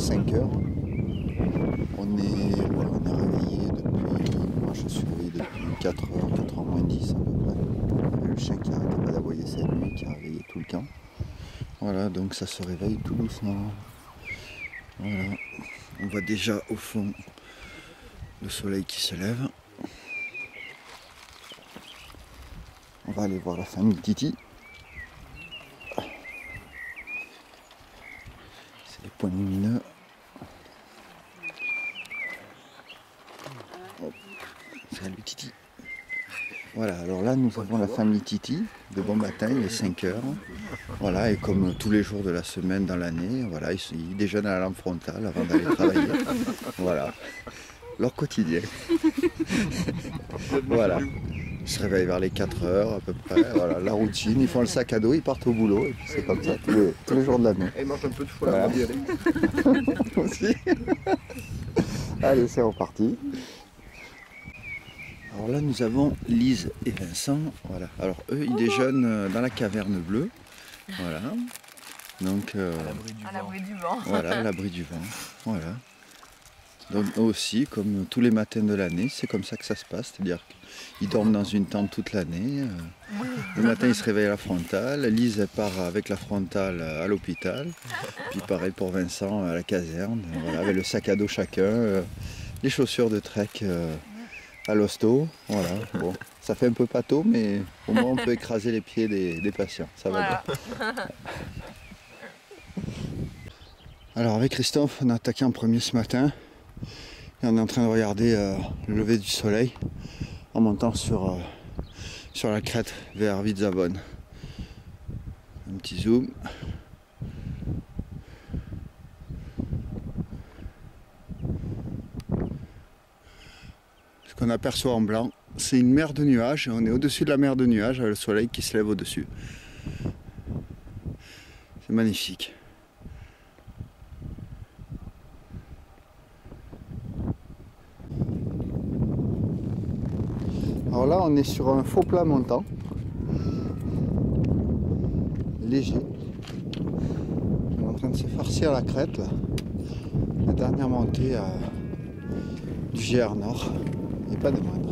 5 heures. On est réveillé depuis, moi je suis réveillé depuis 4 heures, 4 heures moins 10 à peu près. Le chien qui n'arrêtait pas d'aboyer cette nuit, qui a réveillé tout le camp. Voilà, donc ça se réveille tout doucement. Voilà, on voit déjà au fond le soleil qui se lève. On va aller voir la famille Titi. C'est les points lumineux. Oh. Salut Titi. Voilà, alors là nous avons la famille Titi de bon matin, il est 5 heures. Voilà, et comme tous les jours de la semaine dans l'année, voilà, ils déjeunent à la lampe frontale avant d'aller travailler. Voilà, leur quotidien. Voilà. Ils se réveillent vers les 4 heures à peu près, voilà, la routine, ils font le sac à dos, ils partent au boulot, et puis c'est comme ça tous les jours de l'année. Et ils mangent un peu de foie avant d'y aller. Aussi. Allez, c'est reparti. Alors là, nous avons Lise et Vincent, voilà. Alors eux, ils déjeunent dans la caverne bleue, voilà. Donc, à l'abri du vent. voilà, à l'abri du vent, voilà. Donc eux aussi, comme tous les matins de l'année, c'est comme ça que ça se passe, c'est-à-dire qu'ils dorment dans une tente toute l'année. Le matin, ils se réveillent à la frontale. Lise elle part avec la frontale à l'hôpital. Puis pareil pour Vincent à la caserne, voilà, avec le sac à dos chacun, les chaussures de trek à l'hosto. Voilà, bon, ça fait un peu pâteau, mais au moins on peut écraser les pieds des patients, ça va bien. Alors avec Christophe, on a attaqué en premier ce matin. Et on est en train de regarder le lever du soleil en montant sur la crête vers Vidzavon. Un petit zoom. Ce qu'on aperçoit en blanc, c'est une mer de nuages. On est au-dessus de la mer de nuages, avec le soleil qui se lève au-dessus. C'est magnifique. Alors là, on est sur un faux plat montant, léger. On est en train de se farcir la crête, là. La dernière montée du GR Nord, et pas de moindre.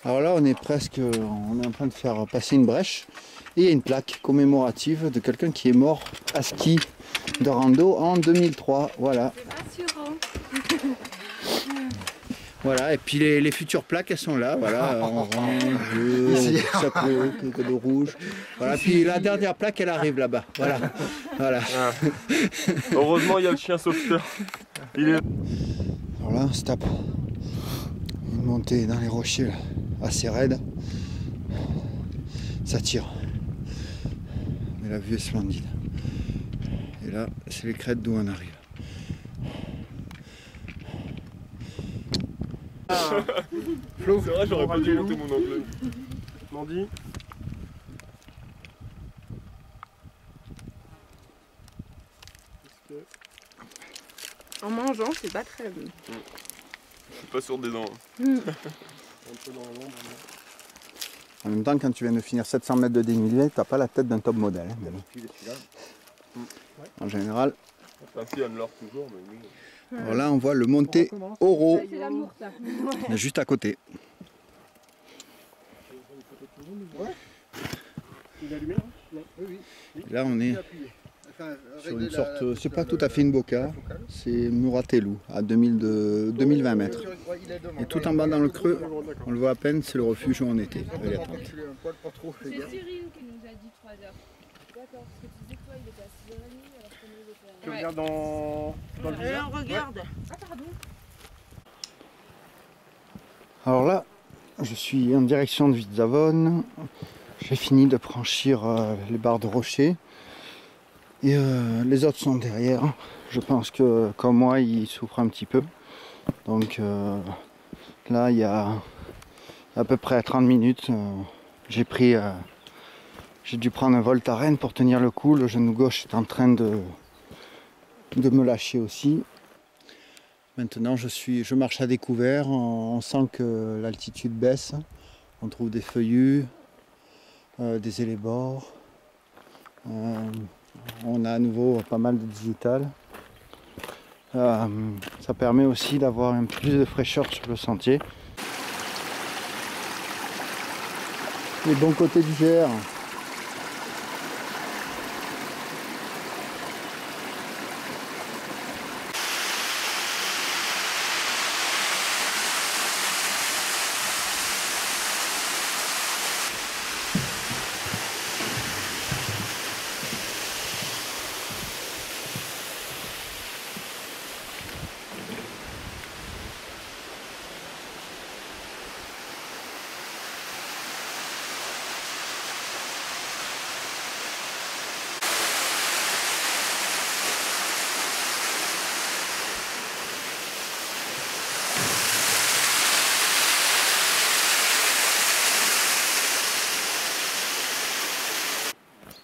Alors là, on est en train de faire passer une brèche et il y a une plaque commémorative de quelqu'un qui est mort à ski de rando en 2003. Voilà. Rassurant. Voilà, et puis les futures plaques, elles sont là, voilà, en orange, bleu, chapeau, de rouge. Voilà, puis la dernière plaque, elle arrive là-bas. Voilà. Voilà. Ah. Heureusement, il y a le chien sauveteur. Il est... Alors là, on se tape une montée dans les rochers, là, assez raide. Ça tire. Mais la vue est splendide. Et là, c'est les crêtes d'où on arrive. Flo, c'est vrai, j'aurais pas dû monter mon angle. Mandy. En mangeant, c'est pas très bon. Je suis pas sûr des dents. Un peu dans l'ombre. En même temps, quand tu viens de finir 700 mètres de dénivelé, t'as pas la tête d'un top modèle. Hein, en général. Enfin, si, Anne-Laure toujours, mais oui. Alors là, on voit le Monte Oro. C'est l'amour, ça. On est juste à côté. Il est allumé, là? Oui. Et là, on est sur une sorte, c'est pas tout à fait une boca, c'est Muratelou, à 2020 mètres. Et tout en bas dans le creux, on le voit à peine, c'est le refuge où on était, avec la tente. C'est Cyril qui nous a dit 3 heures. D'accord, parce que tu disais que toi, il était à 6h30, alors que nous, il était à... Tu regardes dans le viseur? Regarde. Ah, pardon. Alors là, je suis en direction de Vidzavon. J'ai fini de franchir les barres de rocher. Et là, c'est les crêtes d'où on arrive. Voilà. Alors là, on est sur un faux plat montant, léger. On est en train de faire passer une brèche et il y a une plaque commémorative de quelqu'un qui est mort à ski de rando en 2003. Voilà. Il y a un Et les autres sont derrière. Je pense que comme moi, ils souffrent un petit peu. Donc là, il y a à peu près 30 minutes, j'ai dû prendre un Voltaren pour tenir le coup. Le genou gauche est en train de me lâcher aussi. Maintenant, je marche à découvert. On sent que l'altitude baisse. On trouve des feuillus, des élébores. On a à nouveau pas mal de digital. Ça permet aussi d'avoir un peu plus de fraîcheur sur le sentier. Les bons côtés du GR.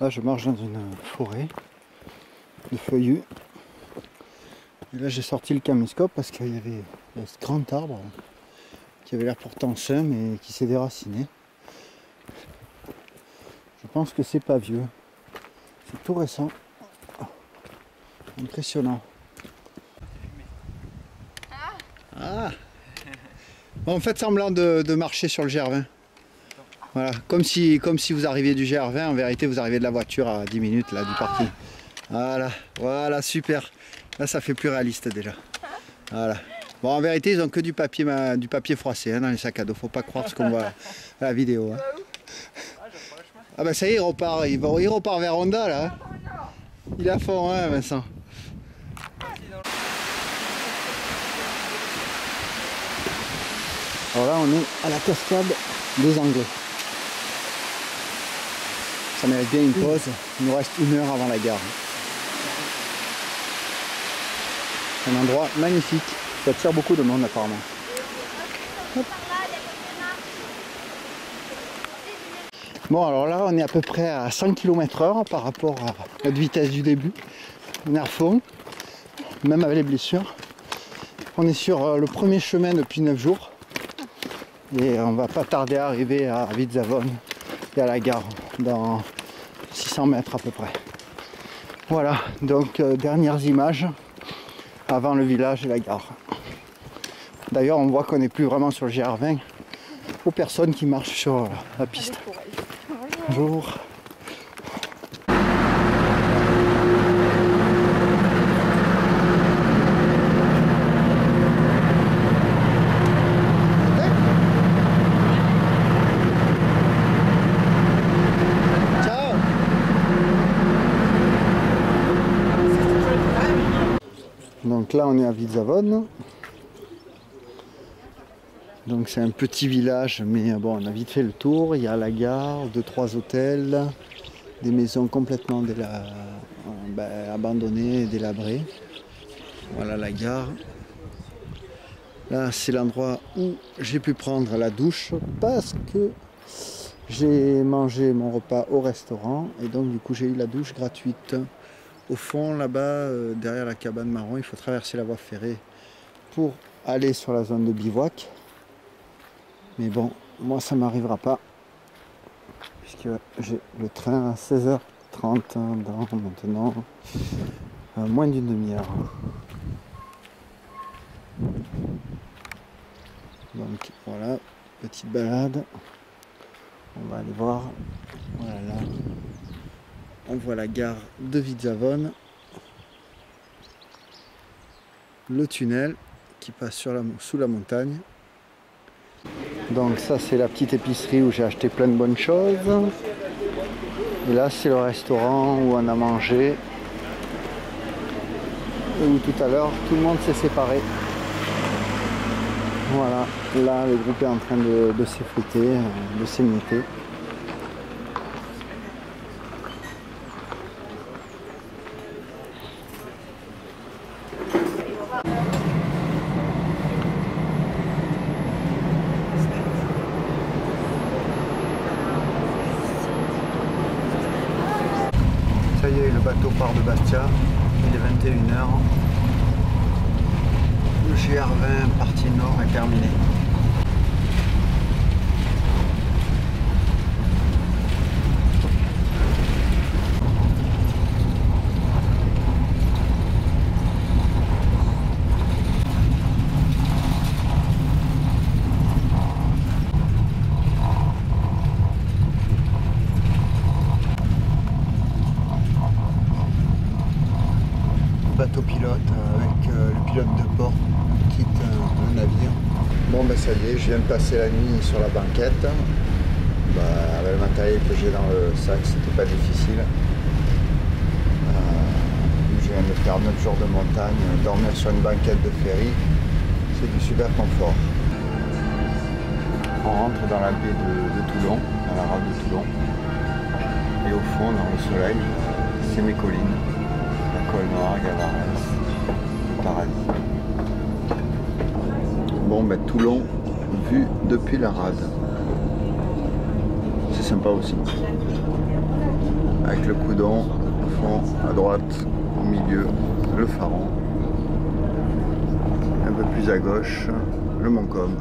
Là, je marche dans une forêt de feuillus. Et là, j'ai sorti le caméscope parce qu'il y avait ce grand arbre qui avait l'air pourtant sain mais qui s'est déraciné. Je pense que c'est pas vieux. C'est tout récent. Impressionnant. Ah. Bon, faites semblant de marcher sur le GR20. Voilà, comme si vous arriviez du GR20, en vérité vous arrivez de la voiture à 10 minutes là, du parking. Voilà, super. Là ça fait plus réaliste déjà. Voilà. Bon, en vérité ils ont que du papier froissé dans les sacs à dos, faut pas croire ce qu'on voit à la vidéo. Hein. Ah bah ça y est, il repart vers Honda là. Hein. Il est à fond, hein, Vincent. Alors là on est à la cascade des Anglais. Ça mérite bien une pause, il nous reste 1 heure avant la gare. C'est un endroit magnifique, ça attire beaucoup de monde apparemment. Hop. Bon alors là on est à peu près à 100 km/h par rapport à notre vitesse du début. On est à fond, même avec les blessures. On est sur le premier chemin depuis 9 jours. Et on va pas tarder à arriver à Vidzavone et à la gare dans 600 mètres à peu près. Voilà, donc dernières images avant le village et la gare. D'ailleurs on voit qu'on n'est plus vraiment sur le GR20 aux personnes qui marchent sur la piste. Bonjour. Donc là on est à Vidzavone. Donc c'est un petit village mais bon on a vite fait le tour. Il y a la gare, 2-3 hôtels, des maisons complètement abandonnées et délabrées. Voilà la gare. Là c'est l'endroit où j'ai pu prendre la douche parce que j'ai mangé mon repas au restaurant et donc du coup j'ai eu la douche gratuite. Au fond, là-bas, derrière la cabane marron, il faut traverser la voie ferrée pour aller sur la zone de bivouac. Mais bon, moi ça m'arrivera pas, puisque j'ai le train à 16h30 dans maintenant moins d'une demi-heure. Donc voilà, petite balade. On va aller voir. Voilà là. On voit la gare de Vidzavone, le tunnel qui passe sous la montagne. Donc ça c'est la petite épicerie où j'ai acheté plein de bonnes choses. Et là c'est le restaurant où on a mangé. Et où tout à l'heure tout le monde s'est séparé. Voilà, là le groupe est en train de s'effriter, de s'émietter. y est, le bateau part de Bastia. Il est 21h. Le GR20 partie nord est terminé. Bateau pilote avec le pilote de bord qui quitte le navire. Bon ben ça y est, je viens de passer la nuit sur la banquette. Avec le matériel que j'ai dans le sac, c'était pas difficile. Je viens de faire 9 jours de montagne, dormir sur une banquette de ferry, c'est du super confort. On rentre dans la baie de Toulon, dans la rade de Toulon. Et au fond, dans le soleil, c'est mes collines. La Colle Noire, Gavarès, le paradis. Bon ben Toulon, vu depuis la rade. C'est sympa aussi. Avec le Coudon, au fond, à droite, au milieu, le Faron. Un peu plus à gauche, le Montcomb.